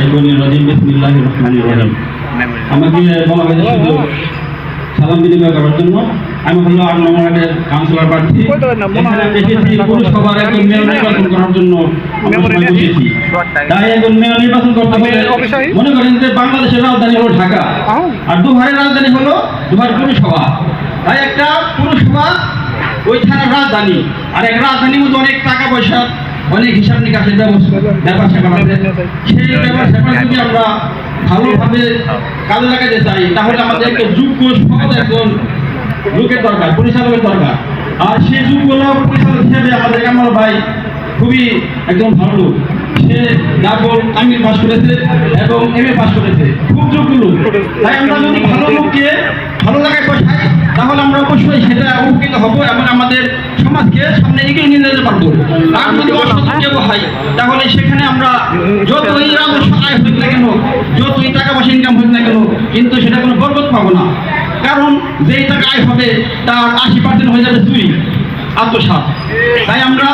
শাইতানির রাজিম বিসমিল্লাহির রহমানির রহিম। আমাকে বলা হয়েছে শুধু সালাম বিনিময় করার জন্য। আমি হলো 8 নম্বর ওয়ার্ডের কাউন্সিলর প্রার্থী। এখানে এসেছি পুরসভার একজন মেয়র নির্বাচন করার জন্য আমরা বসেছি। তাই একজন মেয়র নির্বাচন করতে হলে মনে করেন যে বাংলাদেশের রাজধানী হলো ঢাকা, আর দুবারের রাজধানী হলো দুবার পুরসভা। তাই একটা পুরসভা ওই থানার রাজধানী, আর এক রাজধানীর মধ্যে অনেক টাকা পয়সা, অনেক হিসাব নিকাশের ব্যাপার স্যাপার আছে। সেই ব্যাপার স্যাপার যদি আমরা ভালোভাবে কাজে লাগাতে চাই, তাহলে আমাদের একটা যোগ্য সৎ একজন লোকের দরকার, পরিচালকের দরকার। আর সেই যোগ্য পরিচালক হিসেবে আমাদের কামাল ভাই খুবই একজন ভালো লোক। সে ডাবল আমির পাস করেছে এবং MA পাস করেছে, খুব যোগ্য লোক। তাই আমরা যদি ভালো লোককে ভালো জায়গায় বসাই, তাহলে আমরা অবশ্যই সেটা উপকৃত হব এবং আমাদের সমাজকে সামনে এগিয়ে নিয়ে যেতে পারবো। আর যদি অসতর্কে হয়, তাহলে সেখানে আমরা যতই রাজস্ব আয় হোক না কেন, যতই টাকা পয়সা ইনকাম হোক না কেন, কিন্তু সেটা কোনো বরকত পাবো না। কারণ যেই টাকা আয় হবে তার 80% হয়ে যাবে চুরি, আত্মসাৎ। তাই আমরা